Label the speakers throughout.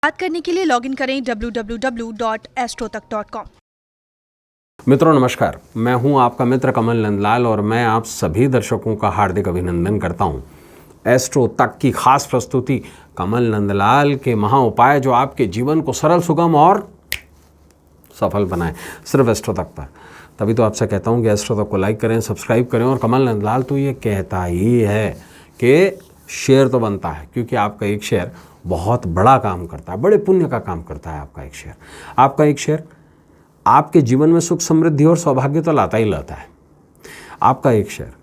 Speaker 1: बात करने के लिए लॉगिन करें www.astrotak.com।
Speaker 2: मित्रों नमस्कार, मैं हूं आपका मित्र कमल नंदलाल और मैं आप सभी दर्शकों का हार्दिक अभिनंदन करता हूं। एस्ट्रो तक की खास प्रस्तुति कमल नंदलाल के महा उपाय जो आपके जीवन को सरल, सुगम और सफल बनाए, सिर्फ एस्ट्रो तक पर। तभी तो आपसे कहता हूं कि एस्ट्रो तक को लाइक करें, सब्सक्राइब करें। और कमल नंदलाल तो ये कहता ही है कि शेयर तो बनता है, क्योंकि आपका एक शेयर बहुत बड़ा काम करता है, बड़े पुण्य का काम करता है। आपका एक शेयर आपके जीवन में सुख, समृद्धि और सौभाग्य तो लाता ही लाता है। आपका एक शेयर,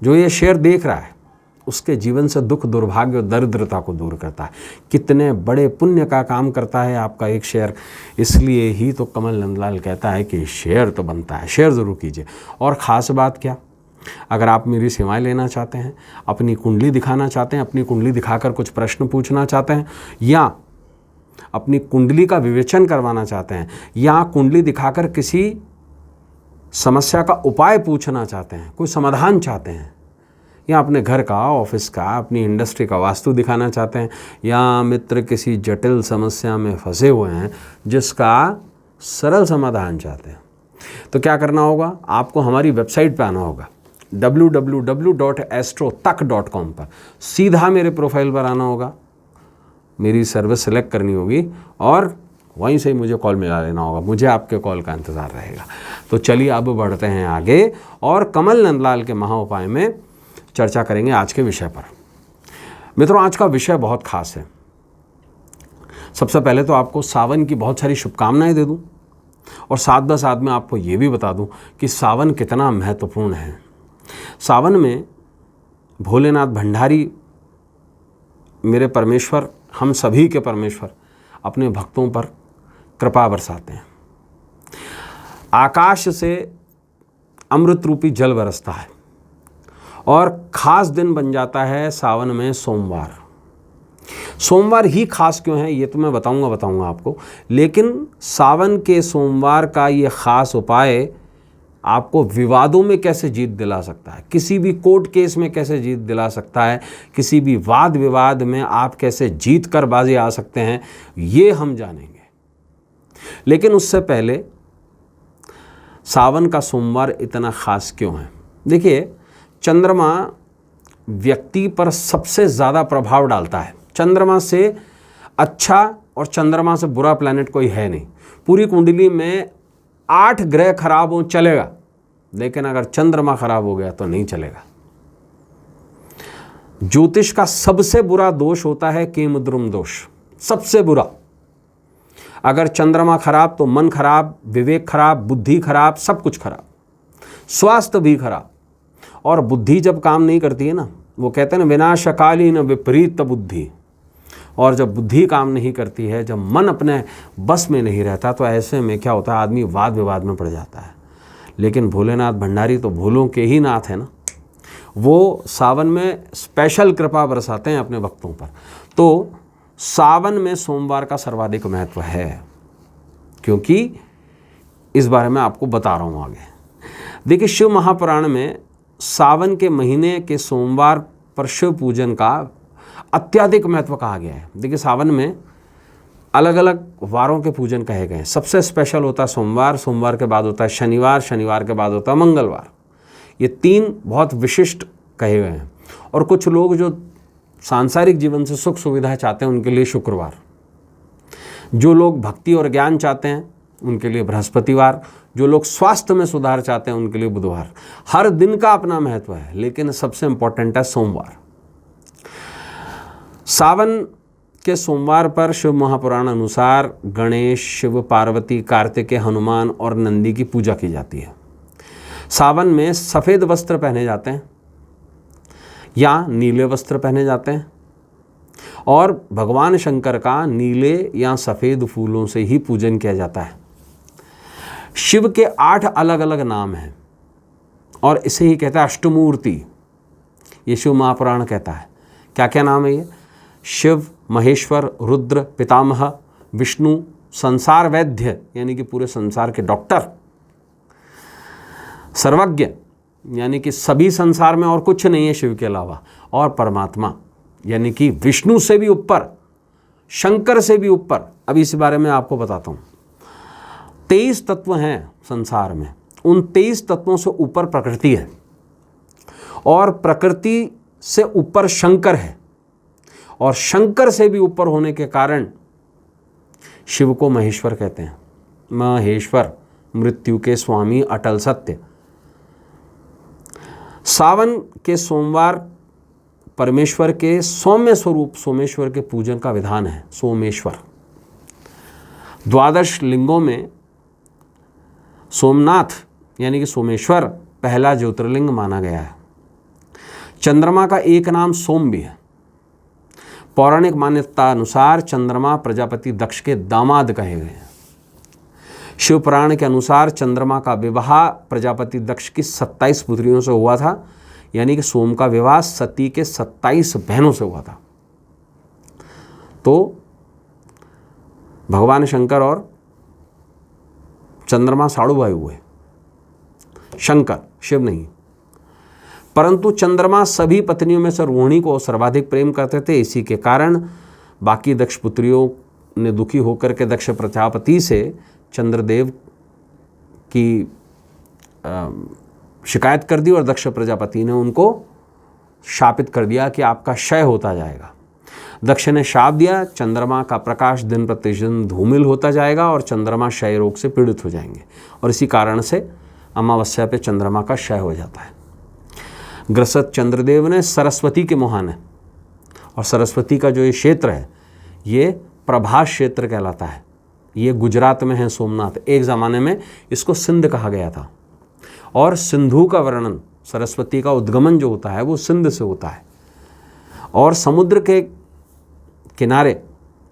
Speaker 2: जो ये शेयर देख रहा है, उसके जीवन से दुख, दुर्भाग्य और दरिद्रता को दूर करता है। कितने बड़े पुण्य का काम करता है आपका एक शेयर। इसलिए ही तो कमल नंदलाल कहता है कि शेयर तो बनता है, शेयर ज़रूर कीजिए। और ख़ास बात क्या, अगर आप मेरी सेवाएं लेना चाहते हैं, अपनी कुंडली दिखाना चाहते हैं, अपनी कुंडली दिखाकर कुछ प्रश्न पूछना चाहते हैं, या अपनी कुंडली का विवेचन करवाना चाहते हैं, या कुंडली दिखाकर किसी समस्या का उपाय पूछना चाहते हैं, कोई समाधान चाहते हैं, या अपने घर का, ऑफिस का, अपनी इंडस्ट्री का वास्तु दिखाना चाहते हैं, या मित्र किसी जटिल समस्या में फंसे हुए हैं जिसका सरल समाधान चाहते हैं, तो क्या करना होगा? आपको हमारी वेबसाइट पर आना होगा www.astrotak.com पर। सीधा मेरे प्रोफाइल पर आना होगा, मेरी सर्विस सेलेक्ट करनी होगी और वहीं से ही मुझे कॉल मिला लेना होगा। मुझे आपके कॉल का इंतज़ार रहेगा। तो चलिए अब बढ़ते हैं आगे और कमल नंदलाल के महा उपाय में चर्चा करेंगे आज के विषय पर। मित्रों, आज का विषय बहुत खास है। सबसे पहले तो आपको सावन की बहुत सारी शुभकामनाएं दे दूं और साथ में आपको ये भी बता दूं कि सावन कितना महत्वपूर्ण है। सावन में भोलेनाथ भंडारी, मेरे परमेश्वर, हम सभी के परमेश्वर, अपने भक्तों पर कृपा बरसाते हैं। आकाश से अमृत रूपी जल बरसता है और ख़ास दिन बन जाता है सावन में सोमवार। सोमवार ही खास क्यों है ये तो मैं बताऊंगा आपको, लेकिन सावन के सोमवार का ये ख़ास उपाय आपको विवादों में कैसे जीत दिला सकता है, किसी भी कोर्ट केस में कैसे जीत दिला सकता है, किसी भी वाद विवाद में आप कैसे जीत कर बाजी आ सकते हैं, ये हम जानेंगे। लेकिन उससे पहले सावन का सोमवार इतना ख़ास क्यों है? देखिए, चंद्रमा व्यक्ति पर सबसे ज़्यादा प्रभाव डालता है। चंद्रमा से अच्छा और चंद्रमा से बुरा प्लैनेट कोई है नहीं। पूरी कुंडली में 8 ग्रह खराब हो चलेगा, लेकिन अगर चंद्रमा खराब हो गया तो नहीं चलेगा। ज्योतिष का सबसे बुरा दोष होता है केमद्रुम दोष, सबसे बुरा। अगर चंद्रमा खराब तो मन खराब, विवेक खराब, बुद्धि खराब, सब कुछ खराब, स्वास्थ्य भी खराब। और बुद्धि जब काम नहीं करती है ना, वो कहते हैं ना, विनाशकालीन विपरीत बुद्धि। और जब बुद्धि काम नहीं करती है, जब मन अपने बस में नहीं रहता, तो ऐसे में क्या होता है, आदमी वाद विवाद में पड़ जाता है। लेकिन भोलेनाथ भंडारी तो भोलों के ही नाथ है ना, वो सावन में स्पेशल कृपा बरसाते हैं अपने भक्तों पर। तो सावन में सोमवार का सर्वाधिक महत्व है, क्योंकि इस बारे में आपको बता रहा हूँ आगे। देखिए, शिव महापुराण में सावन के महीने के सोमवार पर शिव पूजन का अत्यधिक महत्व कहा गया है। देखिए, सावन में अलग अलग वारों के पूजन कहे गए हैं। सबसे स्पेशल होता है सोमवार, सोमवार के बाद होता है शनिवार, शनिवार के बाद होता है मंगलवार। ये 3 बहुत विशिष्ट कहे गए हैं। और कुछ लोग जो सांसारिक जीवन से सुख सुविधा चाहते हैं, उनके लिए शुक्रवार। जो लोग भक्ति और ज्ञान चाहते हैं, उनके लिए बृहस्पतिवार। जो लोग स्वास्थ्य में सुधार चाहते हैं, उनके लिए बुधवार। हर दिन का अपना महत्व है, लेकिन सबसे इंपॉर्टेंट है सोमवार। सावन के सोमवार पर शिव महापुराण अनुसार गणेश, शिव, पार्वती, कार्तिकेय, हनुमान और नंदी की पूजा की जाती है। सावन में सफ़ेद वस्त्र पहने जाते हैं या नीले वस्त्र पहने जाते हैं, और भगवान शंकर का नीले या सफ़ेद फूलों से ही पूजन किया जाता है। शिव के 8 अलग अलग नाम हैं और इसे ही कहता है अष्टमूर्ति। ये शिव महापुराण कहता है। क्या क्या नाम है ये? शिव, महेश्वर, रुद्र, पितामह, विष्णु, संसार वैद्य यानी कि पूरे संसार के डॉक्टर, सर्वज्ञ यानी कि सभी संसार में और कुछ नहीं है शिव के अलावा, और परमात्मा यानी कि विष्णु से भी ऊपर शंकर से भी ऊपर, अभी इस बारे में आपको बताता हूँ। 23 तत्व हैं संसार में, उन 23 तत्वों से ऊपर प्रकृति है और प्रकृति से ऊपर शंकर है और शंकर से भी ऊपर होने के कारण शिव को महेश्वर कहते हैं। महेश्वर, मृत्यु के स्वामी, अटल सत्य। सावन के सोमवार परमेश्वर के सौम्य स्वरूप सोमेश्वर के पूजन का विधान है। सोमेश्वर 12 लिंगों में सोमनाथ यानी कि सोमेश्वर पहला ज्योतिर्लिंग माना गया है। चंद्रमा का एक नाम सोम भी है। पौराणिक मान्यता अनुसार चंद्रमा प्रजापति दक्ष के दामाद कहे गए हैं। शिव पुराण के अनुसार चंद्रमा का विवाह प्रजापति दक्ष की 27 पुत्रियों से हुआ था, यानी कि सोम का विवाह सती के 27 बहनों से हुआ था। तो भगवान शंकर और चंद्रमा साड़ू भाई हुए, शंकर, शिव नहीं। परंतु चंद्रमा सभी पत्नियों में से रोहिणी को सर्वाधिक प्रेम करते थे। इसी के कारण बाकी दक्ष पुत्रियों ने दुखी होकर के दक्ष प्रजापति से चंद्रदेव की शिकायत कर दी और दक्ष प्रजापति ने उनको शापित कर दिया कि आपका क्षय होता जाएगा। दक्ष ने शाप दिया, चंद्रमा का प्रकाश दिन प्रतिदिन धूमिल होता जाएगा और चंद्रमा क्षय रोग से पीड़ित हो जाएंगे और इसी कारण से अमावस्या पे चंद्रमा का क्षय हो जाता है। ग्रसत चंद्रदेव ने सरस्वती के मुहाने, और सरस्वती का जो ये क्षेत्र है ये प्रभास क्षेत्र कहलाता है। ये गुजरात में है सोमनाथ। एक ज़माने में इसको सिंध कहा गया था और सिंधु का वर्णन, सरस्वती का उद्गमन जो होता है वो सिंध से होता है। और समुद्र के किनारे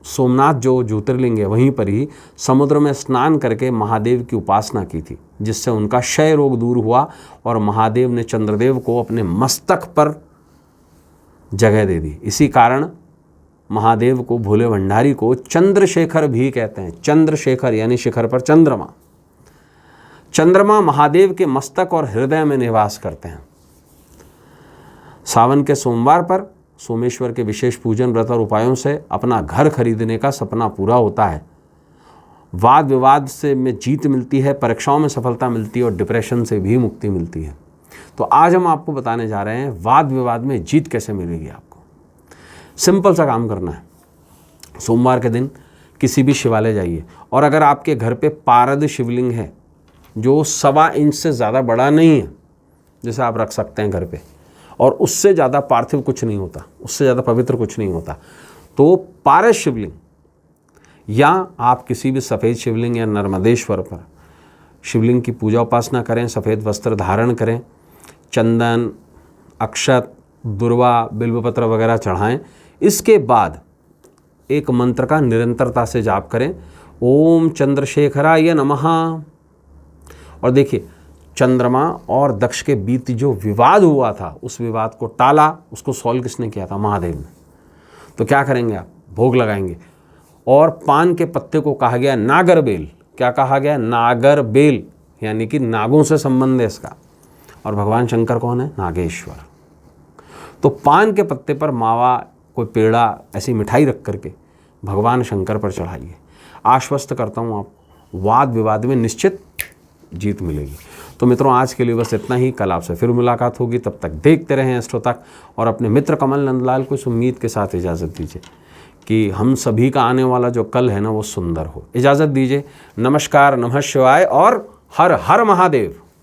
Speaker 2: सोमनाथ जो ज्योतिर्लिंग है वहीं पर ही समुद्र में स्नान करके महादेव की उपासना की थी, जिससे उनका क्षय रोग दूर हुआ और महादेव ने चंद्रदेव को अपने मस्तक पर जगह दे दी। इसी कारण महादेव को, भोले भंडारी को चंद्रशेखर भी कहते हैं। चंद्रशेखर यानी शिखर पर चंद्रमा। चंद्रमा महादेव के मस्तक और हृदय में निवास करते हैं। सावन के सोमवार पर सोमेश्वर के विशेष पूजन, व्रत और उपायों से अपना घर खरीदने का सपना पूरा होता है। वाद विवाद से में जीत मिलती है, परीक्षाओं में सफलता मिलती है और डिप्रेशन से भी मुक्ति मिलती है। तो आज हम आपको बताने जा रहे हैं वाद विवाद में जीत कैसे मिलेगी आपको। सिंपल सा काम करना है। सोमवार के दिन किसी भी शिवालय जाइए और अगर आपके घर पे पारद शिवलिंग है जो 1.25 इंच से ज़्यादा बड़ा नहीं है, जैसे आप रख सकते हैं घर पे, और उससे ज़्यादा पार्थिव कुछ नहीं होता, उससे ज़्यादा पवित्र कुछ नहीं होता, तो पारद शिवलिंग, या आप किसी भी सफ़ेद शिवलिंग या नर्मदेश्वर पर शिवलिंग की पूजा उपासना करें, सफ़ेद वस्त्र धारण करें, चंदन, अक्षत, दुर्वा, बिल्वपत्र वगैरह चढ़ाएं। इसके बाद एक मंत्र का निरंतरता से जाप करें, ओम चंद्रशेखराय नमः। और देखिए, चंद्रमा और दक्ष के बीच जो विवाद हुआ था उस विवाद को टाला, उसको सॉल्व किसने किया था? महादेव ने। तो क्या करेंगे आप? भोग लगाएंगे। और पान के पत्ते को कहा गया नागरबेल। क्या कहा गया? नागरबेल, यानी कि नागों से संबंध है इसका। और भगवान शंकर कौन है? नागेश्वर। तो पान के पत्ते पर मावा, कोई पेड़ा, ऐसी मिठाई रख करके भगवान शंकर पर चढ़ाइए। आश्वस्त करता हूँ आप, वाद विवाद में निश्चित जीत मिलेगी। तो मित्रों, आज के लिए बस इतना ही। कल आपसे फिर मुलाकात होगी। तब तक देखते रहें एस्ट्रो तक और अपने मित्र कमल नंदलाल को इस उम्मीद के साथ इजाज़त दीजिए कि हम सभी का आने वाला जो कल है ना वो सुंदर हो। इजाज़त दीजिए। नमस्कार, नमः शिवाय और हर हर महादेव।